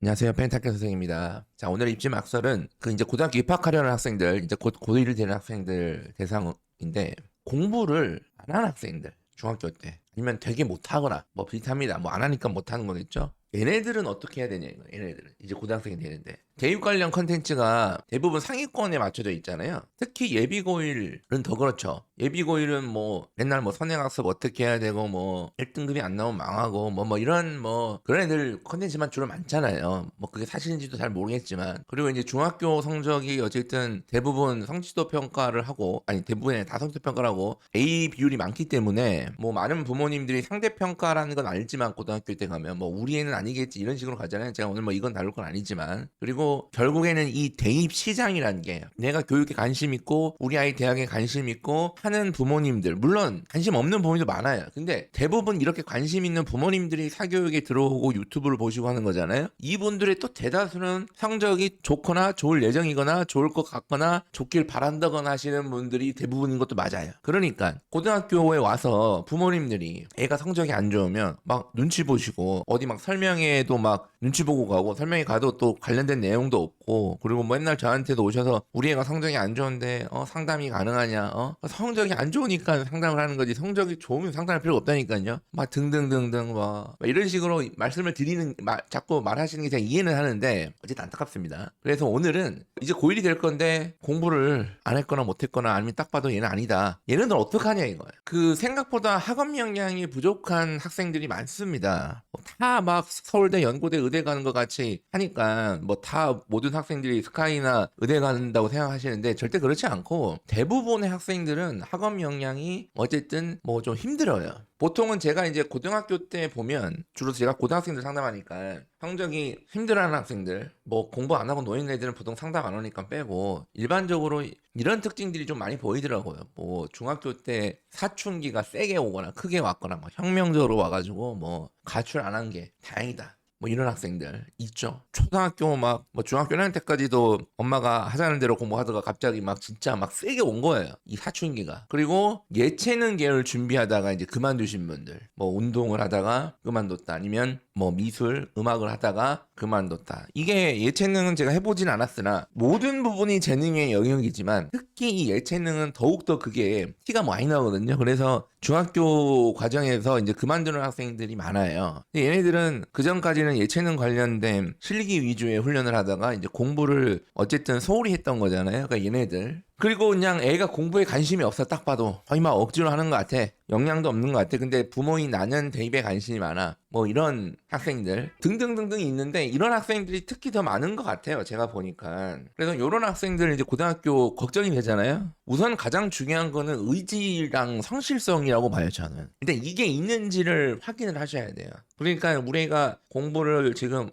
안녕하세요. 펜타케 선생입니다. 자, 오늘 입시 막설은 이제 고등학교 입학하려는 학생들, 이제 곧 고1이 되는 학생들 대상인데, 공부를 안 하는 학생들, 중학교 때, 아니면 되게 못하거나, 뭐 비슷합니다. 뭐 안 하니까 못하는 거겠죠? 얘네들은 어떻게 해야 되냐, 이거. 얘네들은. 이제 고등학생이 되는데. 대입 관련 컨텐츠가 대부분 상위권에 맞춰져 있잖아요. 특히 예비고일은 더 그렇죠. 예비고일은 뭐 맨날 뭐 선행학습 어떻게 해야 되고 뭐 1등급이 안 나오면 망하고 뭐 이런 뭐 그런 애들 컨텐츠만 주로 많잖아요. 뭐 그게 사실인지도 잘 모르겠지만. 그리고 이제 중학교 성적이 어쨌든 대부분 성취도 평가를 하고 아니 대부분의 다 성취도 평가를 하고 A 비율이 많기 때문에 뭐 많은 부모님들이 상대 평가라는 건 알지만 고등학교 때 가면 뭐 우리 애는 아니겠지 이런 식으로 가잖아요. 제가 오늘 뭐 이건 다룰 건 아니지만. 그리고 결국에는 이 대입 시장이라는 게 내가 교육에 관심 있고 우리 아이 대학에 관심 있고 하는 부모님들 물론 관심 없는 부모님도 많아요. 근데 대부분 이렇게 관심 있는 부모님들이 사교육에 들어오고 유튜브를 보시고 하는 거잖아요. 이분들의 또 대다수는 성적이 좋거나 좋을 예정이거나 좋을 것 같거나 좋길 바란다거나 하시는 분들이 대부분인 것도 맞아요. 그러니까 고등학교에 와서 부모님들이 애가 성적이 안 좋으면 막 눈치 보시고 어디 막 설명회도 막 눈치 보고 가고 설명회 가도 또 관련된 내용도 없고 그리고 맨날 저한테도 오셔서 우리 애가 성적이 안 좋은데 상담이 가능하냐 성적이 안 좋으니까 상담을 하는 거지 성적이 좋으면 상담할 필요가 없다니까요 막 등등등등 막 이런 식으로 말씀을 드리는 자꾸 말하시는 게 제가 이해는 하는데 어쨌든 안타깝습니다. 그래서 오늘은 이제 고1이 될 건데 공부를 안 했거나 못 했거나 아니면 딱 봐도 얘는 아니다 얘는 어떡하냐 이거예요. 그 생각보다 학업 역량이 부족한 학생들이 많습니다. 다 막 서울대 연고대 의대 가는 것 같이 하니까 뭐 다 모든 학생들이 스카이나 의대 간다고 생각하시는데 절대 그렇지 않고 대부분의 학생들은 학업 역량이 어쨌든 뭐 좀 힘들어요. 보통은 제가 이제 고등학교 때 보면 주로 제가 고등학생들 상담하니까 성적이 힘들어하는 학생들 뭐 공부 안 하고 노인 애들은 보통 상담 안 오니까 빼고 일반적으로 이런 특징들이 좀 많이 보이더라고요. 뭐 중학교 때 사춘기가 세게 오거나 크게 왔거나 뭐 혁명적으로 와가지고 뭐 가출 안 한 게 다행이다. 뭐 이런 학생들 있죠. 초등학교 막 뭐 중학교 1학년 때까지도 엄마가 하자는 대로 공부하다가 갑자기 막 진짜 막 세게 온 거예요. 이 사춘기가. 그리고 예체능 계열 준비하다가 이제 그만두신 분들. 뭐 운동을 하다가 그만뒀다. 아니면 뭐 미술, 음악을 하다가 그만뒀다. 이게 예체능은 제가 해보진 않았으나 모든 부분이 재능의 영역이지만 특히 이 예체능은 더욱더 그게 티가 많이 나거든요. 그래서 중학교 과정에서 이제 그만두는 학생들이 많아요. 근데 얘네들은 그 전까지는 예체능 관련된 실기 위주의 훈련을 하다가 이제 공부를 어쨌든 소홀히 했던 거잖아요. 그러니까 얘네들. 그리고 그냥 애가 공부에 관심이 없어 딱 봐도 거의 막 억지로 하는 것 같아. 역량도 없는 것 같아. 근데 부모인 나는 대입에 관심이 많아. 뭐 이런 학생들 등등등등 있는데 이런 학생들이 특히 더 많은 것 같아요. 제가 보니까. 그래서 이런 학생들 이제 고등학교 걱정이 되잖아요. 우선 가장 중요한 거는 의지랑 성실성이라고 봐요. 저는. 일단 이게 있는지를 확인을 하셔야 돼요. 그러니까 우리 애가 공부를 지금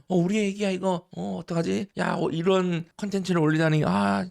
우리 애기야 이거 어떡하지? 야 이런 컨텐츠를 올리다니 야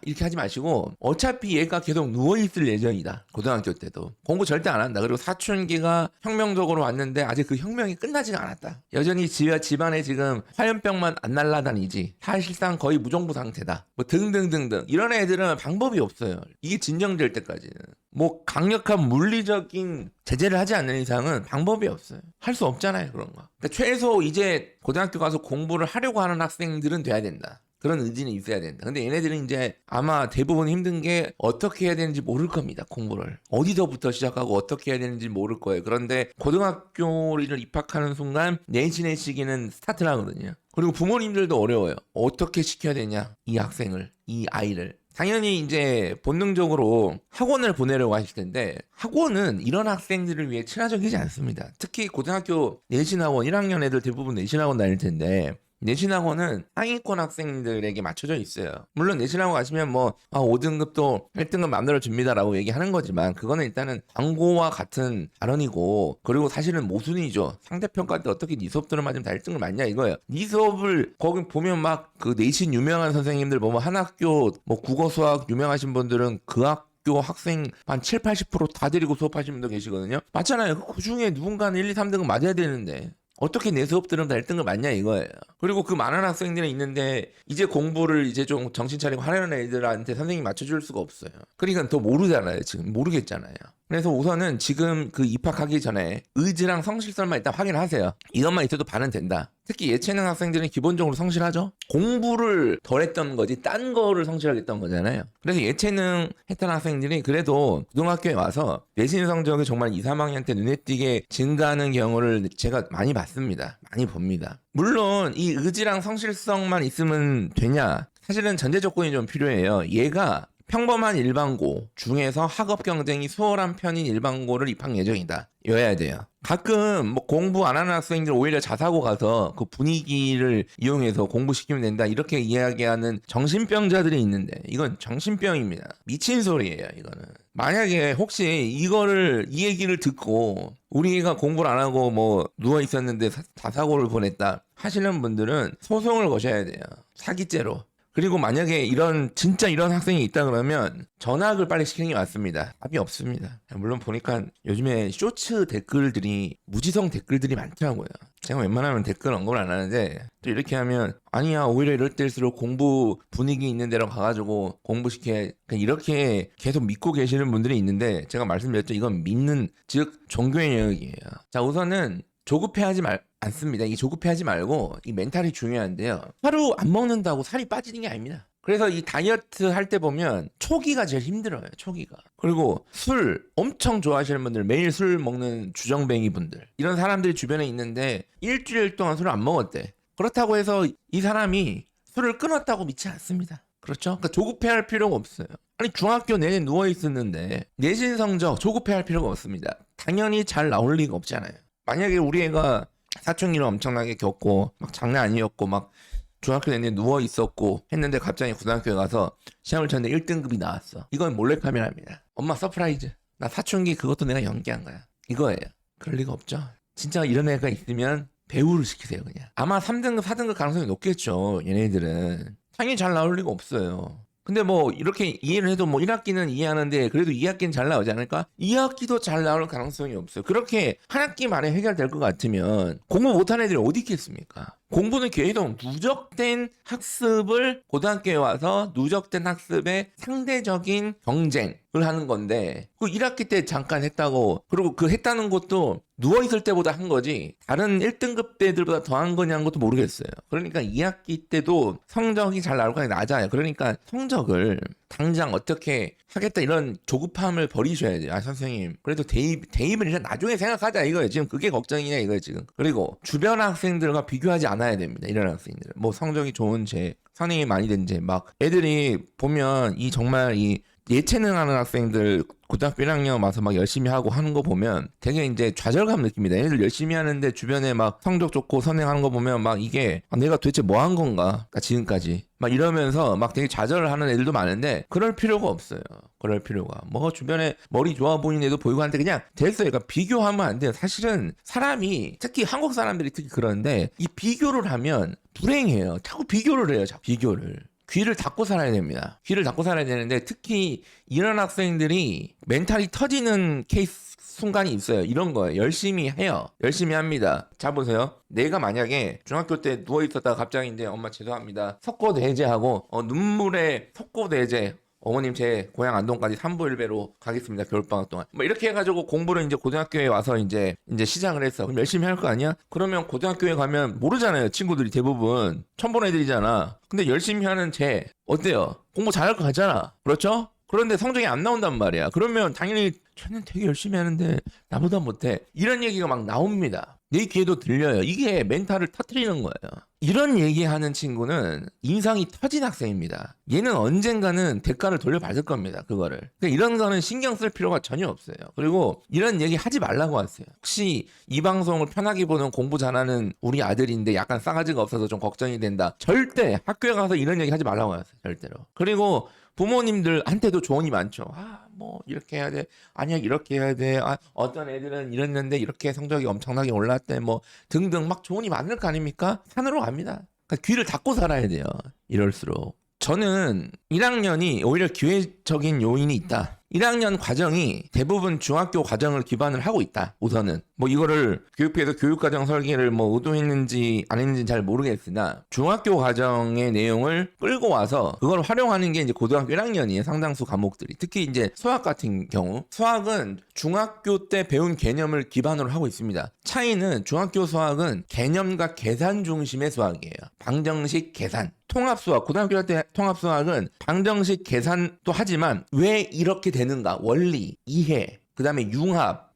이렇게 하지 마시고 어차피 얘가 계속 누워있을 예정이다. 고등학교 때도 공부 절대 안 한다. 그리고 사춘기가 혁명적으로 왔는데 아직 그 혁명이 끝나지가 않았다. 여전히 집안에 지금 화염병만 안 날라다니지 사실상 거의 무정부 상태다. 뭐 등등등등 이런 애들은 방법이 없어요. 이게 진정될 때까지는 뭐 강력한 물리적인 제재를 하지 않는 이상은 방법이 없어요. 할 수 없잖아요 그런 거. 그러니까 최소 이제 고등학교 가서 공부를 하려고 하는 학생들은 돼야 된다. 그런 의지는 있어야 된다. 근데 얘네들은 이제 아마 대부분 힘든 게 어떻게 해야 되는지 모를 겁니다. 공부를. 어디서부터 시작하고 어떻게 해야 되는지 모를 거예요. 그런데 고등학교를 입학하는 순간 내신의 시기는 스타트를 하거든요. 그리고 부모님들도 어려워요. 어떻게 시켜야 되냐 이 학생을 이 아이를. 당연히 이제 본능적으로 학원을 보내려고 하실 텐데 학원은 이런 학생들을 위해 친화적이지 않습니다. 특히 고등학교 내신학원 1학년 애들 대부분 내신학원 다닐 텐데 내신학원은 상위권 학생들에게 맞춰져 있어요. 물론 내신학원 가시면 5등급도 1등급 만들어 줍니다라고 얘기하는 거지만 그거는 일단은 광고와 같은 발언이고 그리고 사실은 모순이죠. 상대평가 때 어떻게 네 수업 들어맞으면 다 1등을 맞냐 이거예요. 네 수업을 거기 보면 막 그 내신 유명한 선생님들 보면 한 학교 국어 수학 유명하신 분들은 그 학교 학생 한 7, 80%다 데리고 수업하시는 분도 계시거든요. 맞잖아요. 그 중에 누군가는 1, 2, 3등급 맞아야 되는데 어떻게 내 수업 들으면 다 1등급 맞냐 이거예요. 그리고 그 많은 학생들이 있는데 이제 공부를 이제 좀 정신 차리고 하려는 애들한테 선생님이 맞춰줄 수가 없어요. 그러니까 더 모르잖아요. 지금 모르겠잖아요. 그래서 우선은 지금 그 입학하기 전에 의지랑 성실성만 일단 확인하세요. 이것만 있어도 반은 된다. 특히 예체능 학생들은 기본적으로 성실하죠. 공부를 덜 했던 거지 딴 거를 성실하게 했던 거잖아요. 그래서 예체능 했던 학생들이 그래도 고등학교에 와서 내신 성적이 정말 2, 3학년 때 눈에 띄게 증가하는 경우를 제가 많이 봤습니다. 많이 봅니다. 물론 이 의지랑 성실성만 있으면 되냐? 사실은 전제 조건이 좀 필요해요. 얘가 평범한 일반고 중에서 학업 경쟁이 수월한 편인 일반고를 입학 예정이다. 여야 돼요. 가끔 뭐 공부 안 하는 학생들 오히려 자사고 가서 그 분위기를 이용해서 공부시키면 된다. 이렇게 이야기하는 정신병자들이 있는데 이건 정신병입니다. 미친 소리예요, 이거는. 만약에 혹시 이 얘기를 듣고 우리가 공부를 안 하고 뭐 누워 있었는데 자사고를 보냈다 하시는 분들은 소송을 거셔야 돼요. 사기죄로. 그리고 만약에 진짜 이런 학생이 있다 그러면 전학을 빨리 시키는 게 맞습니다. 답이 없습니다. 물론 보니까 요즘에 쇼츠 댓글들이 무지성 댓글들이 많더라고요. 제가 웬만하면 댓글 언급을 안 하는데 또 이렇게 하면 아니야 오히려 이럴 때일수록 공부 분위기 있는 데로 가가지고 공부시켜 이렇게 계속 믿고 계시는 분들이 있는데 제가 말씀드렸죠. 이건 믿는 즉 종교의 영역이에요. 자 우선은 조급해하지 않습니다. 이 조급해하지 말고 이 멘탈이 중요한데요. 하루 안 먹는다고 살이 빠지는 게 아닙니다. 그래서 이 다이어트 할 때 보면 초기가 제일 힘들어요. 초기가. 그리고 술 엄청 좋아하시는 분들 매일 술 먹는 주정뱅이 분들 이런 사람들이 주변에 있는데 일주일 동안 술을 안 먹었대. 그렇다고 해서 이 사람이 술을 끊었다고 믿지 않습니다. 그렇죠? 그러니까 조급해할 필요가 없어요. 아니 중학교 내내 누워 있었는데 내신 성적 조급해할 필요가 없습니다. 당연히 잘 나올 리가 없잖아요. 만약에 우리 애가 사춘기를 엄청나게 겪고 막 장난 아니었고 막 중학교 내내 누워 있었고 했는데 갑자기 고등학교에 가서 시험을 쳤는데 1등급이 나왔어. 이건 몰래카메라입니다. 엄마 서프라이즈. 나 사춘기 그것도 내가 연기한 거야. 이거예요. 그럴 리가 없죠. 진짜 이런 애가 있으면 배우를 시키세요 그냥. 아마 3등급 4등급 가능성이 높겠죠. 얘네들은. 당연히 잘 나올 리가 없어요. 근데 뭐 이렇게 이해를 해도 뭐 1학기는 이해하는데 그래도 2학기는 잘 나오지 않을까? 2학기도 잘 나올 가능성이 없어요. 그렇게 한 학기 만에 해결될 것 같으면 공부 못하는 애들이 어디 있겠습니까? 공부는 계속 누적된 학습을 고등학교에 와서 누적된 학습의 상대적인 경쟁을 하는 건데 그 1학기 때 잠깐 했다고 그리고 그 했다는 것도 누워있을 때보다 한 거지 다른 1등급 때들보다 더 한 거냐는 것도 모르겠어요. 그러니까 2학기 때도 성적이 잘 나올 거니 낮아요. 그러니까 성적을 당장 어떻게 하겠다 이런 조급함을 버리셔야 돼요. 아 선생님 그래도 대입은 일단 나중에 생각하자 이거예요. 지금 그게 걱정이냐 이거예요 지금. 그리고 주변 학생들과 비교하지 않아야 됩니다. 이런 학생들은 뭐 성적이 좋은 제 선행이 많이 된 제 막 애들이 보면 이 정말 이 예체능 하는 학생들 고등학교 1학년 와서 막 열심히 하고 하는 거 보면 되게 이제 좌절감 느낍니다. 얘네들 열심히 하는데 주변에 막 성적 좋고 선행하는 거 보면 막 이게 내가 도대체 뭐 한 건가 지금까지 막 이러면서 막 되게 좌절을 하는 애들도 많은데 그럴 필요가 없어요. 그럴 필요가 뭐 주변에 머리 좋아 보이는 애도 보이고 하는데 그냥 됐어요. 그러니까 비교하면 안 돼요. 사실은 사람이 특히 한국 사람들이 특히 그런데 이 비교를 하면 불행해요. 자꾸 비교를 해요. 자꾸 비교를. 귀를 닫고 살아야 됩니다. 귀를 닫고 살아야 되는데 특히 이런 학생들이 멘탈이 터지는 케이스 순간이 있어요. 이런 거예요. 열심히 해요. 열심히 합니다. 자 보세요. 내가 만약에 중학교 때 누워있었다가 갑자기 이제 엄마 죄송합니다. 석고대죄하고 눈물에 석고대죄 어머님 제 고향 안동까지 3부 1배로 가겠습니다. 겨울방학 동안. 뭐 이렇게 해가지고 공부를 이제 고등학교에 와서 이제 시작을 했어. 그럼 열심히 할 거 아니야? 그러면 고등학교에 가면 모르잖아요. 친구들이 대부분. 처음 본 애들이잖아. 근데 열심히 하는 쟤 어때요? 공부 잘할 거 같잖아. 그렇죠? 그런데 성적이 안 나온단 말이야. 그러면 당연히 쟤는 되게 열심히 하는데 나보다 못해. 이런 얘기가 막 나옵니다. 내 귀에도 들려요. 이게 멘탈을 터뜨리는 거예요. 이런 얘기하는 친구는 인상이 터진 학생입니다. 얘는 언젠가는 대가를 돌려받을 겁니다. 그거를. 그러니까 이런 거는 신경 쓸 필요가 전혀 없어요. 그리고 이런 얘기 하지 말라고 하세요. 혹시 이 방송을 편하게 보는 공부 잘하는 우리 아들인데 약간 싸가지가 없어서 좀 걱정이 된다. 절대 학교에 가서 이런 얘기 하지 말라고 하세요. 절대로. 그리고 부모님들한테도 조언이 많죠. 뭐 이렇게 해야 돼. 아니야 이렇게 해야 돼. 어떤 애들은 이랬는데 이렇게 성적이 엄청나게 올랐대. 뭐 등등 막 조언이 많을 거 아닙니까? 산으로 갑니다. 그러니까 귀를 닫고 살아야 돼요. 이럴수록. 저는 1학년이 오히려 기회 직접적인 요인이 있다. 1학년 과정이 대부분 중학교 과정을 기반을 하고 있다. 우선은 뭐 이거를 교육부에서 교육과정 설계를 뭐 의도했는지 안 했는지는 잘 모르겠으나 중학교 과정의 내용을 끌고 와서 그걸 활용하는 게 이제 고등학교 1학년이에요. 상당수 과목들이. 특히 이제 수학 같은 경우 수학은 중학교 때 배운 개념을 기반으로 하고 있습니다. 차이는 중학교 수학은 개념과 계산 중심의 수학이에요. 방정식 계산. 통합수학, 고등학교 때 통합수학은 방정식 계산도 하지만 왜 이렇게 되는가, 원리, 이해, 그 다음에 융합,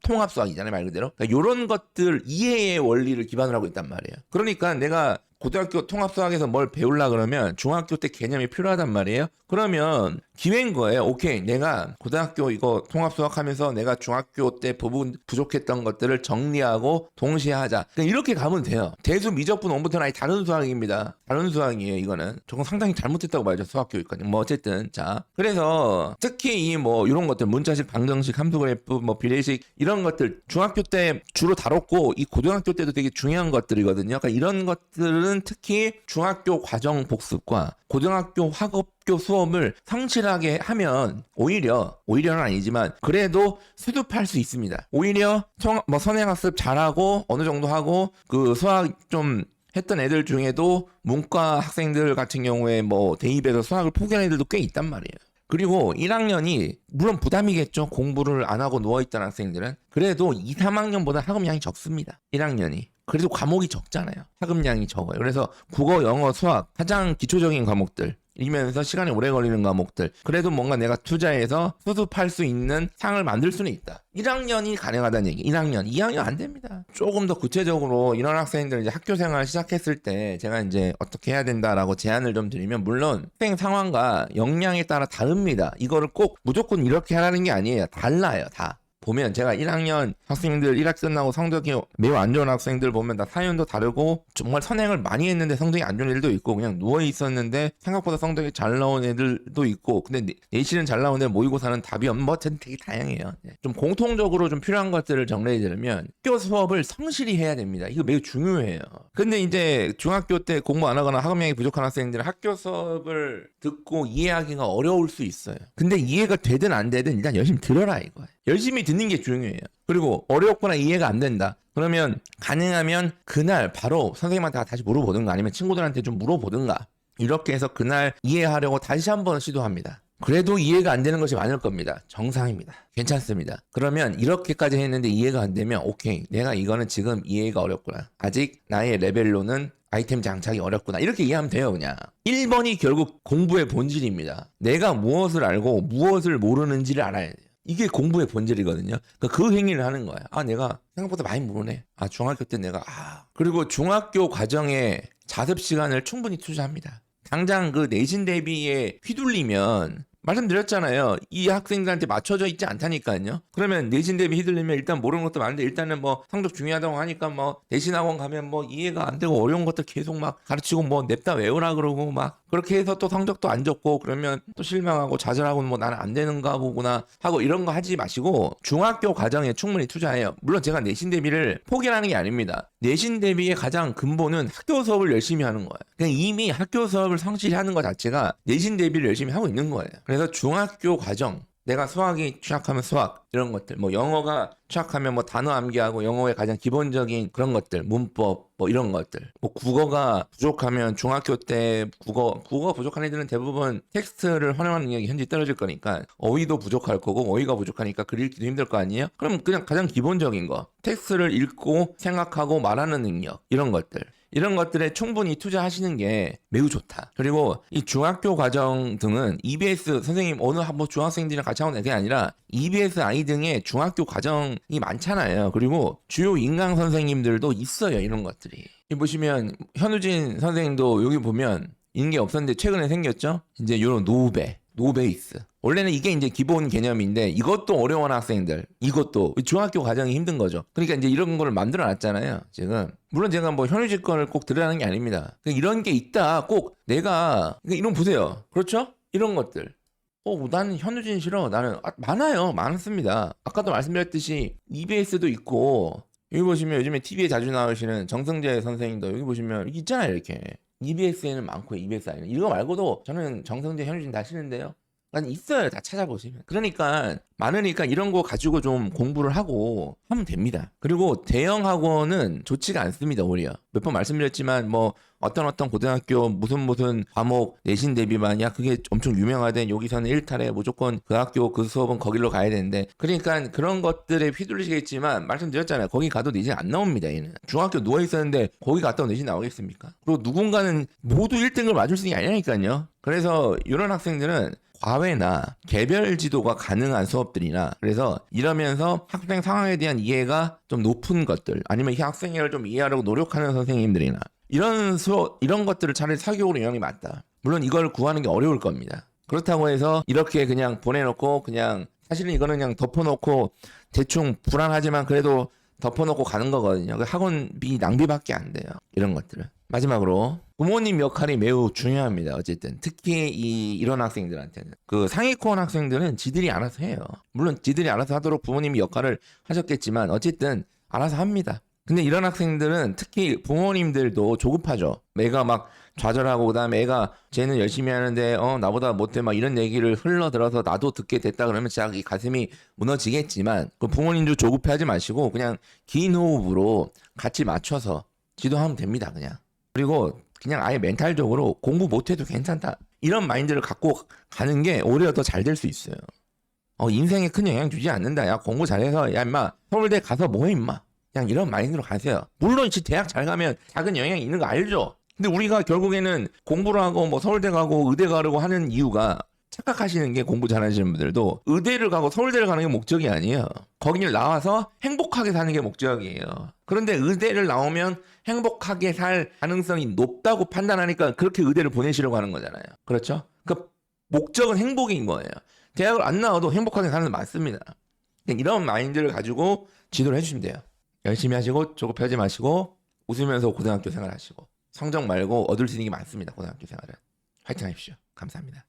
통합수학이잖아요, 말 그대로. 그러니까 이런 것들, 이해의 원리를 기반으로 하고 있단 말이에요. 그러니까 내가 고등학교 통합수학에서 뭘 배우려 그러면 중학교 때 개념이 필요하단 말이에요. 그러면 기회인 거예요. 오케이, 내가 고등학교 이거 통합수학 하면서 내가 중학교 때 부분 부족했던 것들을 정리하고 동시에 하자. 그냥 이렇게 가면 돼요. 대수, 미적분, 원부터는 아예 다른 수학입니다. 다른 수학이에요. 이거는 조금 상당히 잘못됐다고 말이죠. 수학 교육과정. 뭐 어쨌든 자, 그래서 특히 이 뭐 이런 것들, 문자식, 방정식, 함수그래프, 뭐 비례식 이런 것들 중학교 때 주로 다뤘고 이 고등학교 때도 되게 중요한 것들이거든요. 그러니까 이런 것들은 특히 중학교 과정 복습과 고등학교 학업교 수업을 성실하게 하면 오히려는 아니지만 그래도 수습할 수 있습니다. 오히려 뭐 선행학습 잘하고 어느 정도 하고 그 수학 좀 했던 애들 중에도 문과 학생들 같은 경우에 뭐 대입에서 수학을 포기한 애들도 꽤 있단 말이에요. 그리고 1학년이 물론 부담이겠죠. 공부를 안 하고 누워있던 학생들은. 그래도 2, 3학년보다 학업량이 적습니다. 1학년이. 그래도 과목이 적잖아요. 학업량이 적어요. 그래서 국어, 영어, 수학 가장 기초적인 과목들 이면서 시간이 오래 걸리는 과목들 그래도 뭔가 내가 투자해서 수습할 수 있는 상을 만들 수는 있다. 1학년이 가능하다는 얘기. 1학년, 2학년 안 됩니다. 조금 더 구체적으로 이런 학생들 이제 학교 생활 시작했을 때 제가 이제 어떻게 해야 된다라고 제안을 좀 드리면 물론 학생 상황과 역량에 따라 다릅니다. 이거를 꼭 무조건 이렇게 하라는 게 아니에요. 달라요, 다. 보면 제가 1학년 학생들 1학기 끝나고 성적이 매우 안 좋은 학생들 보면 다 사연도 다르고 정말 선행을 많이 했는데 성적이 안 좋은 애들도 있고 그냥 누워 있었는데 생각보다 성적이 잘 나온 애들도 있고 근데 내신은 잘 나오는데 모의고사는 답이 없는 뭐 되게 다양해요. 좀 공통적으로 좀 필요한 것들을 정리해 드리면 학교 수업을 성실히 해야 됩니다. 이거 매우 중요해요. 근데 이제 중학교 때 공부 안 하거나 학업량이 부족한 학생들은 학교 수업을 듣고 이해하기가 어려울 수 있어요. 근데 이해가 되든 안 되든 일단 열심히 들어라 이거예요. 열심히 듣는 게 중요해요. 그리고 어렵거나 이해가 안 된다. 그러면 가능하면 그날 바로 선생님한테 다시 물어보든가 아니면 친구들한테 좀 물어보든가 이렇게 해서 그날 이해하려고 다시 한번 시도합니다. 그래도 이해가 안 되는 것이 많을 겁니다. 정상입니다. 괜찮습니다. 그러면 이렇게까지 했는데 이해가 안 되면 오케이, 내가 이거는 지금 이해가 어렵구나. 아직 나의 레벨로는 아이템 장착이 어렵구나. 이렇게 이해하면 돼요, 그냥. 1번이 결국 공부의 본질입니다. 내가 무엇을 알고 무엇을 모르는지를 알아야 돼요. 이게 공부의 본질이거든요. 그 행위를 하는 거야. 아, 내가 생각보다 많이 모르네. 아, 중학교 때 내가 그리고 중학교 과정에 자습 시간을 충분히 투자합니다. 당장 그 내신 대비에 휘둘리면 말씀드렸잖아요. 이 학생들한테 맞춰져 있지 않다니까요. 그러면 내신 대비 휘둘리면 일단 모르는 것도 많은데 일단은 뭐 성적 중요하다고 하니까 뭐 내신 학원 가면 뭐 이해가 안 되고 어려운 것들 계속 막 가르치고 뭐 냅다 외우라 그러고 막 그렇게 해서 또 성적도 안 좋고 그러면 또 실망하고 좌절하고 뭐 나는 안 되는가 보구나 하고 이런 거 하지 마시고 중학교 과정에 충분히 투자해요. 물론 제가 내신 대비를 포기하는 게 아닙니다. 내신 대비의 가장 근본은 학교 수업을 열심히 하는 거예요. 그냥 이미 학교 수업을 성실히 하는 것 자체가 내신 대비를 열심히 하고 있는 거예요. 그래서 중학교 과정 내가 수학이 취약하면 수학 이런 것들 뭐 영어가 취약하면 뭐 단어 암기하고 영어의 가장 기본적인 그런 것들 문법 뭐 이런 것들 뭐 국어가 부족하면 중학교 때 국어 부족한 애들은 대부분 텍스트를 활용하는 능력이 현저히 떨어질 거니까 어휘도 부족할 거고 어휘가 부족하니까 글 읽기도 힘들 거 아니에요? 그럼 그냥 가장 기본적인 거 텍스트를 읽고 생각하고 말하는 능력 이런 것들에 충분히 투자하시는 게 매우 좋다. 그리고 이 중학교 과정 등은 EBS 선생님 어느 뭐 중학생들이랑 같이 하는 게 아니라 EBS 아이 등의 중학교 과정이 많잖아요. 그리고 주요 인강 선생님들도 있어요. 이런 것들이. 보시면 현우진 선생님도 여기 보면 있는 게 없었는데 최근에 생겼죠. 이제 이런 노베이스. 원래는 이게 이제 기본 개념인데 이것도 어려워하는 학생들 이것도 중학교 과정이 힘든 거죠. 그러니까 이제 이런 거를 만들어 놨잖아요. 지금 물론 제가 뭐 현우진 거를 꼭 들으라는 게 아닙니다. 이런 게 있다 꼭 내가 이런 보세요. 그렇죠? 이런 것들 나는 현우진 싫어. 나는 많아요. 많습니다. 아까도 말씀드렸듯이 EBS도 있고 여기 보시면 요즘에 TV에 자주 나오시는 정승재 선생님도 여기 보시면 여기 있잖아요. 이렇게 EBS에는 많고 EBS 아이는 이거 말고도 저는 정성재 현우진 다 싫은데요. 있어요. 다 찾아보시면. 그러니까 많으니까 이런 거 가지고 좀 공부를 하고 하면 됩니다. 그리고 대형 학원은 좋지가 않습니다. 오히려 몇 번 말씀드렸지만 뭐 어떤 고등학교 무슨 과목 내신 대비만 야 그게 엄청 유명하den 여기서는 일탈에 무조건 그 학교 그 수업은 거기로 가야 되는데 그러니까 그런 것들에 휘둘리시겠지만 말씀드렸잖아요. 거기 가도 내신 안 나옵니다. 얘는 중학교 누워 있었는데 거기 갔다 내신 나오겠습니까? 그리고 누군가는 모두 1등을 맞을 수 있는 게 아니라니까요. 그래서 이런 학생들은 과외나 개별 지도가 가능한 수업들이나 그래서 이러면서 학생 상황에 대한 이해가 좀 높은 것들 아니면 이 학생을 좀 이해하려고 노력하는 선생님들이나 이런 수업 이런 것들을 차라리 사교육으로 영향이 맞다. 물론 이걸 구하는 게 어려울 겁니다. 그렇다고 해서 이렇게 그냥 보내놓고 그냥 사실은 이거는 그냥 덮어놓고 대충 불안하지만 그래도 덮어놓고 가는 거거든요. 학원비 낭비밖에 안 돼요. 이런 것들은. 마지막으로 부모님 역할이 매우 중요합니다. 어쨌든 특히 이런 학생들한테는 그 상위권 학생들은 지들이 알아서 해요. 물론 지들이 알아서 하도록 부모님이 역할을 하셨겠지만 어쨌든 알아서 합니다. 근데 이런 학생들은 특히 부모님들도 조급하죠. 애가 막 좌절하고 그다음에 애가 쟤는 열심히 하는데 나보다 못해 막 이런 얘기를 흘러들어서 나도 듣게 됐다 그러면 진짜 이 가슴이 무너지겠지만 그 부모님도 조급해하지 마시고 그냥 긴 호흡으로 같이 맞춰서 지도하면 됩니다. 그냥. 그리고 그냥 아예 멘탈적으로 공부 못해도 괜찮다 이런 마인드를 갖고 가는 게 오히려 더 잘 될 수 있어요. 인생에 큰 영향 주지 않는다. 야 공부 잘해서 야 임마 서울대 가서 뭐해 임마. 그냥 이런 마인드로 가세요. 물론 대학 잘 가면 작은 영향이 있는 거 알죠. 근데 우리가 결국에는 공부를 하고 뭐 서울대 가고 의대 가려고 하는 이유가 착각하시는 게 공부 잘하시는 분들도 의대를 가고 서울대를 가는 게 목적이 아니에요. 거기를 나와서 행복하게 사는 게 목적이에요. 그런데 의대를 나오면 행복하게 살 가능성이 높다고 판단하니까 그렇게 의대를 보내시려고 하는 거잖아요. 그렇죠? 그 목적은 행복인 거예요. 대학을 안 나와도 행복하게 사는 게 맞습니다. 이런 마인드를 가지고 지도를 해주시면 돼요. 열심히 하시고 조급하지 마시고 웃으면서 고등학교 생활하시고 성적 말고 얻을 수 있는 게 많습니다. 고등학교 생활은. 화이팅 하십시오. 감사합니다.